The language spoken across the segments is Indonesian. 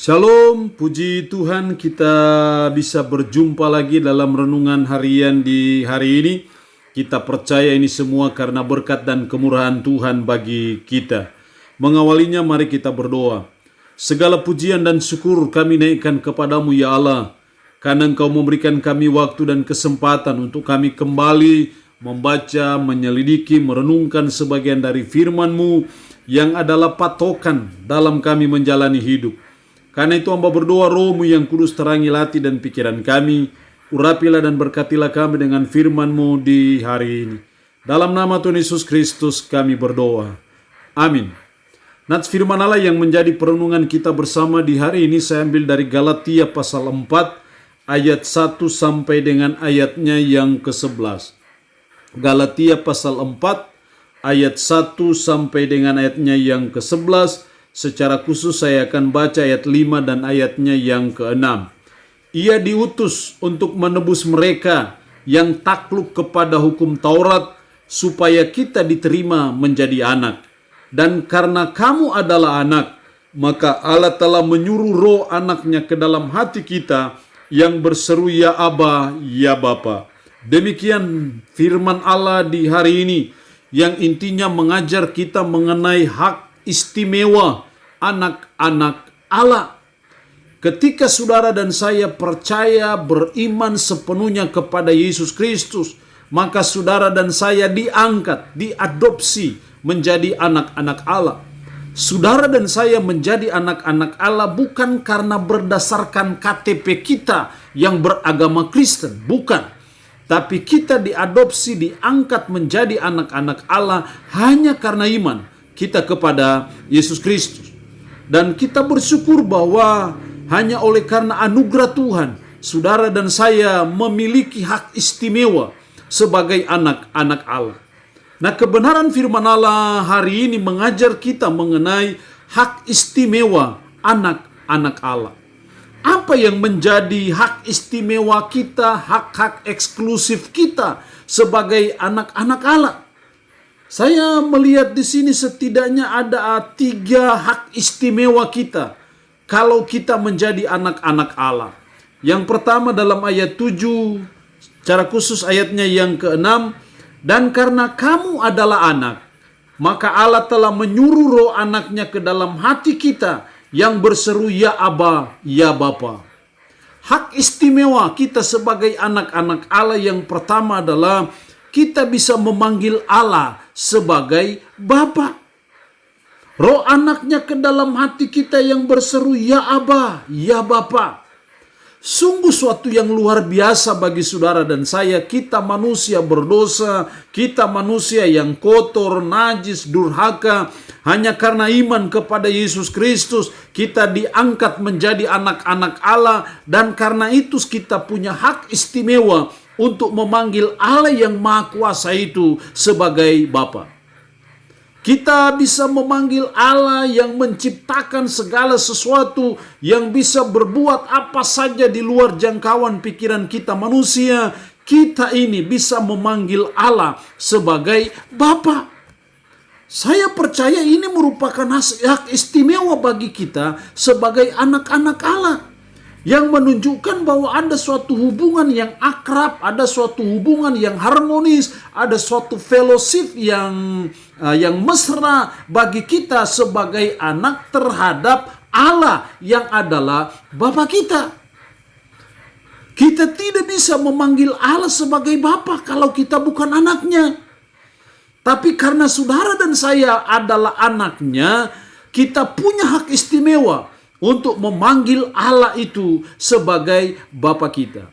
Shalom, puji Tuhan kita bisa berjumpa lagi dalam renungan harian di hari ini. Kita percaya ini semua karena berkat dan kemurahan Tuhan bagi kita. Mengawalinya mari kita berdoa. Segala pujian dan syukur kami naikkan kepadamu ya Allah, karena Engkau memberikan kami waktu dan kesempatan untuk kami kembali membaca, menyelidiki, merenungkan sebagian dari firman-Mu yang adalah patokan dalam kami menjalani hidup. Karena itu hamba berdoa Roh-Mu yang kudus terangi hati dan pikiran kami. Urapilah dan berkatilah kami dengan firman-Mu di hari ini. Dalam nama Tuhan Yesus Kristus kami berdoa. Amin. Nats firman Allah yang menjadi perenungan kita bersama di hari ini saya ambil dari Galatia pasal 4 ayat 1 sampai dengan ayatnya yang ke-11. Galatia pasal 4 ayat 1 sampai dengan ayatnya yang ke-11. Secara khusus saya akan baca ayat 5 dan ayatnya yang ke-6. Ia diutus untuk menebus mereka yang takluk kepada hukum Taurat, supaya kita diterima menjadi anak. Dan karena kamu adalah anak, maka Allah telah menyuruh roh anaknya ke dalam hati kita, yang berseru ya Aba, ya Bapa. Demikian firman Allah di hari ini, yang intinya mengajar kita mengenai hak istimewa anak-anak Allah. Ketika saudara dan saya percaya beriman sepenuhnya kepada Yesus Kristus, maka saudara dan saya diangkat, diadopsi menjadi anak-anak Allah. Saudara dan saya menjadi anak-anak Allah bukan karena berdasarkan KTP kita yang beragama Kristen, bukan. Tapi kita diadopsi, diangkat menjadi anak-anak Allah hanya karena iman kita kepada Yesus Kristus. Dan kita bersyukur bahwa hanya oleh karena anugerah Tuhan, saudara dan saya memiliki hak istimewa sebagai anak-anak Allah. Nah, kebenaran firman Allah hari ini mengajar kita mengenai hak istimewa anak-anak Allah. Apa yang menjadi hak istimewa kita, hak-hak eksklusif kita sebagai anak-anak Allah? Saya melihat di sini setidaknya ada 3 hak istimewa kita kalau kita menjadi anak-anak Allah. Yang pertama dalam ayat 7, secara khusus ayatnya yang ke-6, dan karena kamu adalah anak, maka Allah telah menyuruh roh anaknya ke dalam hati kita, yang berseru ya Aba, ya Bapa. Hak istimewa kita sebagai anak-anak Allah yang pertama adalah kita bisa memanggil Allah sebagai Bapa. Roh anaknya ke dalam hati kita yang berseru ya Aba, ya Bapa. Sungguh suatu yang luar biasa bagi saudara dan saya. Kita manusia berdosa, kita manusia yang kotor, najis, durhaka. Hanya karena iman kepada Yesus Kristus kita diangkat menjadi anak-anak Allah. Dan karena itu kita punya hak istimewa untuk memanggil Allah yang Maha Kuasa itu sebagai Bapa. Kita bisa memanggil Allah yang menciptakan segala sesuatu, yang bisa berbuat apa saja di luar jangkauan pikiran kita manusia. Kita ini bisa memanggil Allah sebagai Bapa. Saya percaya ini merupakan hak istimewa bagi kita sebagai anak-anak Allah, yang menunjukkan bahwa ada suatu hubungan yang akrab, ada suatu hubungan yang harmonis, ada suatu fellowship yang mesra bagi kita sebagai anak terhadap Allah yang adalah Bapa kita. Kita tidak bisa memanggil Allah sebagai Bapa kalau kita bukan anaknya. Tapi karena saudara dan saya adalah anaknya, kita punya hak istimewa untuk memanggil Allah itu sebagai Bapa kita.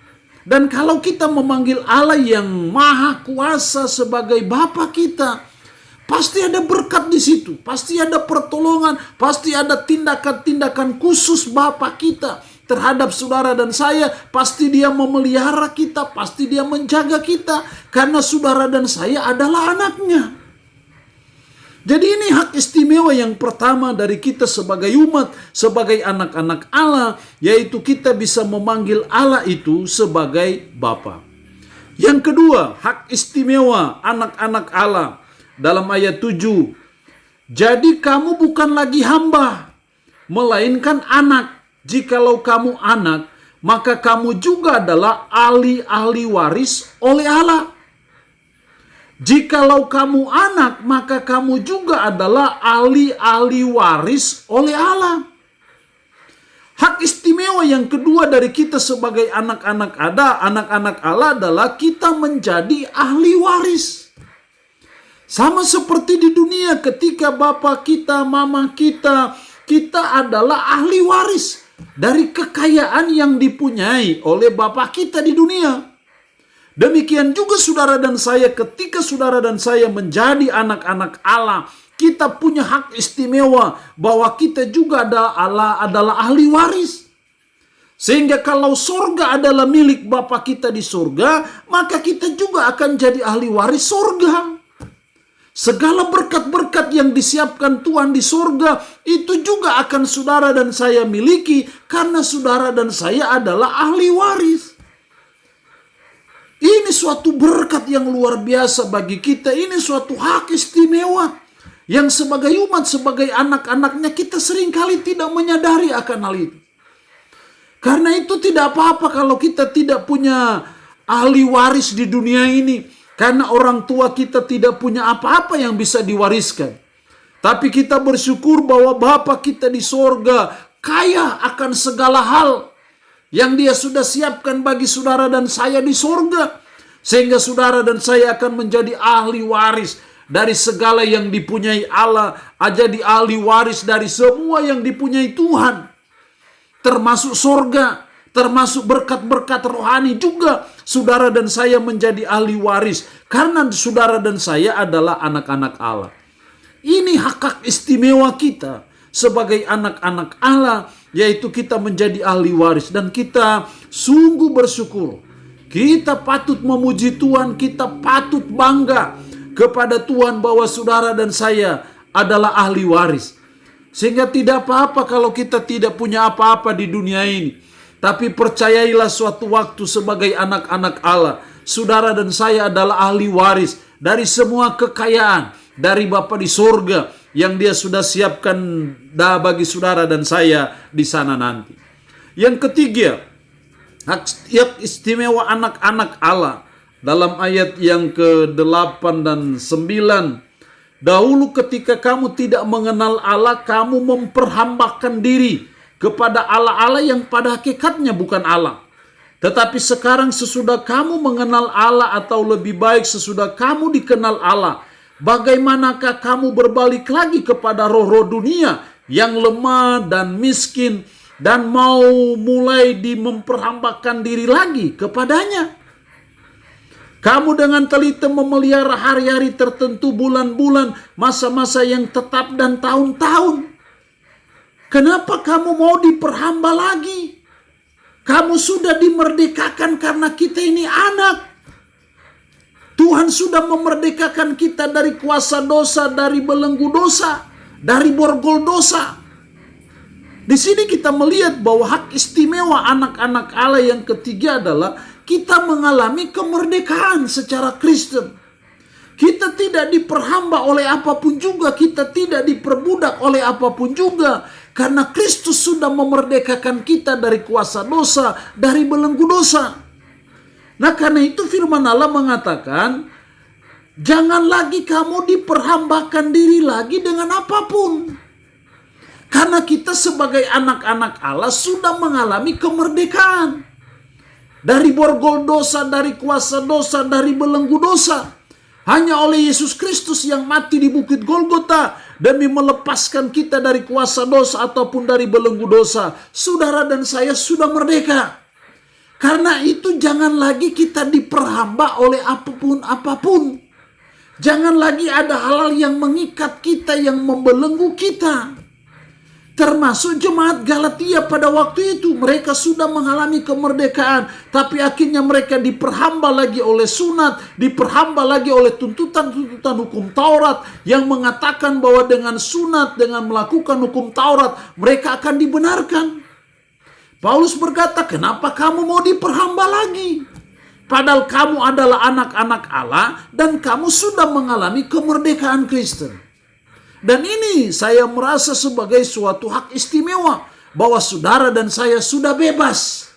Dan kalau kita memanggil Allah yang Maha Kuasa sebagai Bapa kita, pasti ada berkat di situ, pasti ada pertolongan, pasti ada tindakan-tindakan khusus Bapa kita terhadap saudara dan saya. Pasti Dia memelihara kita, pasti Dia menjaga kita, karena saudara dan saya adalah anaknya. Jadi ini hak istimewa yang pertama dari kita sebagai umat, sebagai anak-anak Allah, yaitu kita bisa memanggil Allah itu sebagai Bapa. Yang kedua, hak istimewa anak-anak Allah dalam ayat 7. Jadi kamu bukan lagi hamba, melainkan anak. jikalau kamu anak, maka kamu juga adalah ahli-ahli waris oleh Allah. Jikalau kamu anak, maka kamu juga adalah ahli-ahli waris oleh Allah. Hak istimewa yang kedua dari kita sebagai anak-anak Allah adalah kita menjadi ahli waris. Sama seperti di dunia, ketika bapak kita, mama kita adalah ahli waris dari kekayaan yang dipunyai oleh bapak kita di dunia. Demikian juga saudara dan saya, ketika saudara dan saya menjadi anak-anak Allah, kita punya hak istimewa bahwa kita juga adalah ahli waris. Sehingga kalau surga adalah milik Bapa kita di surga, maka kita juga akan jadi ahli waris surga. Segala berkat-berkat yang disiapkan Tuhan di surga, itu juga akan saudara dan saya miliki, karena saudara dan saya adalah ahli waris. Ini suatu berkat yang luar biasa bagi kita. Ini suatu hak istimewa yang sebagai umat, sebagai anak-anaknya, kita seringkali tidak menyadari akan hal itu. Karena itu tidak apa-apa kalau kita tidak punya ahli waris di dunia ini. Karena orang tua kita tidak punya apa-apa yang bisa diwariskan. Tapi kita bersyukur bahwa Bapa kita di sorga kaya akan segala hal yang Dia sudah siapkan bagi saudara dan saya di sorga. Sehingga saudara dan saya akan menjadi ahli waris dari segala yang dipunyai Allah. Jadi ahli waris dari semua yang dipunyai Tuhan. Termasuk sorga, termasuk berkat-berkat rohani juga. Saudara dan saya menjadi ahli waris. Karena saudara dan saya adalah anak-anak Allah. Ini hak istimewa kita sebagai anak-anak Allah. Yaitu kita menjadi ahli waris. Dan kita sungguh bersyukur. Kita patut memuji Tuhan. Kita patut bangga kepada Tuhan bahwa saudara dan saya adalah ahli waris. Sehingga tidak apa-apa kalau kita tidak punya apa-apa di dunia ini. Tapi percayailah suatu waktu sebagai anak-anak Allah, saudara dan saya adalah ahli waris dari semua kekayaan dari Bapa di surga yang Dia sudah siapkan bagi saudara dan saya di sana nanti. Yang ketiga, hak istimewa anak-anak Allah dalam ayat yang ke-8 dan 9. Dahulu ketika kamu tidak mengenal Allah, kamu memperhambakan diri kepada Allah-Allah yang pada hakikatnya bukan Allah. Tetapi sekarang sesudah kamu mengenal Allah, atau lebih baik sesudah kamu dikenal Allah, bagaimanakah kamu berbalik lagi kepada roh-roh dunia yang lemah dan miskin dan mau mulai memperhambakan diri lagi kepadanya? Kamu dengan teliti memelihara hari-hari tertentu, bulan-bulan, masa-masa yang tetap dan tahun-tahun. Kenapa kamu mau diperhamba lagi? Kamu sudah dimerdekakan karena kita ini anak. Tuhan sudah memerdekakan kita dari kuasa dosa, dari belenggu dosa, dari borgol dosa. Di sini kita melihat bahwa hak istimewa anak-anak Allah yang ketiga adalah kita mengalami kemerdekaan secara Kristen. Kita tidak diperhamba oleh apapun juga, kita tidak diperbudak oleh apapun juga. Karena Kristus sudah memerdekakan kita dari kuasa dosa, dari belenggu dosa. Nah, karena itu firman Allah mengatakan, jangan lagi kamu diperhambakan diri lagi dengan apapun. Karena kita sebagai anak-anak Allah sudah mengalami kemerdekaan. Dari borgol dosa, dari kuasa dosa, dari belenggu dosa. Hanya oleh Yesus Kristus yang mati di Bukit Golgota demi melepaskan kita dari kuasa dosa ataupun dari belenggu dosa, saudara dan saya sudah merdeka. Karena itu jangan lagi kita diperhamba oleh apapun. Jangan lagi ada hal-hal yang mengikat kita, yang membelenggu kita. Termasuk jemaat Galatia pada waktu itu, mereka sudah mengalami kemerdekaan, tapi akhirnya mereka diperhamba lagi oleh sunat, diperhamba lagi oleh tuntutan-tuntutan hukum Taurat yang mengatakan bahwa dengan sunat, dengan melakukan hukum Taurat, mereka akan dibenarkan. Paulus berkata, kenapa kamu mau diperhamba lagi? Padahal kamu adalah anak-anak Allah dan kamu sudah mengalami kemerdekaan Kristen. Dan ini saya merasa sebagai suatu hak istimewa bahwa saudara dan saya sudah bebas.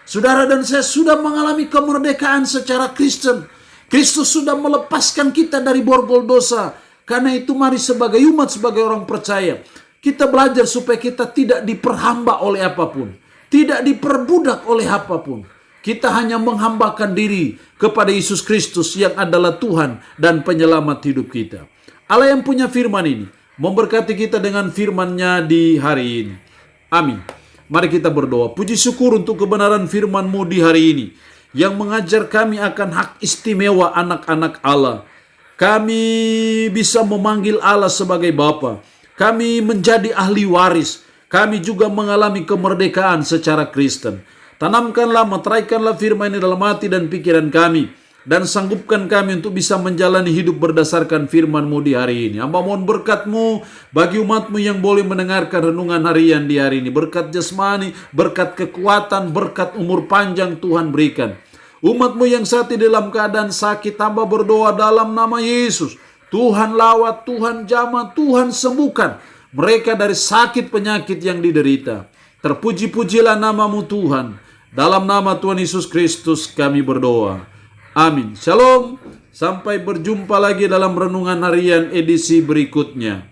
Saudara dan saya sudah mengalami kemerdekaan secara Kristen. Kristus sudah melepaskan kita dari borgol dosa. Karena itu mari sebagai umat, sebagai orang percaya, kita belajar supaya kita tidak diperhamba oleh apapun. Tidak diperbudak oleh apapun. Kita hanya menghambakan diri kepada Yesus Kristus yang adalah Tuhan dan penyelamat hidup kita. Allah yang punya firman ini memberkati kita dengan firman-Nya di hari ini. Amin. Mari kita berdoa. Puji syukur untuk kebenaran firman-Mu di hari ini, yang mengajar kami akan hak istimewa anak-anak Allah. Kami bisa memanggil Allah sebagai Bapa. Kami menjadi ahli waris. Kami juga mengalami kemerdekaan secara Kristen. Tanamkanlah, meteraikanlah firman ini dalam hati dan pikiran kami, dan sanggupkan kami untuk bisa menjalani hidup berdasarkan firman-Mu di hari ini. Hamba mohon berkat-Mu bagi umat-Mu yang boleh mendengarkan renungan harian di hari ini. Berkat jasmani, berkat kekuatan, berkat umur panjang Tuhan berikan. Umat-Mu yang saat ini dalam keadaan sakit, hamba berdoa dalam nama Yesus. Tuhan lawat, Tuhan jamah, Tuhan sembuhkan mereka dari sakit penyakit yang diderita. Terpuji-pujilah nama-Mu Tuhan. Dalam nama Tuhan Yesus Kristus kami berdoa. Amin. Shalom. Sampai berjumpa lagi dalam renungan harian edisi berikutnya.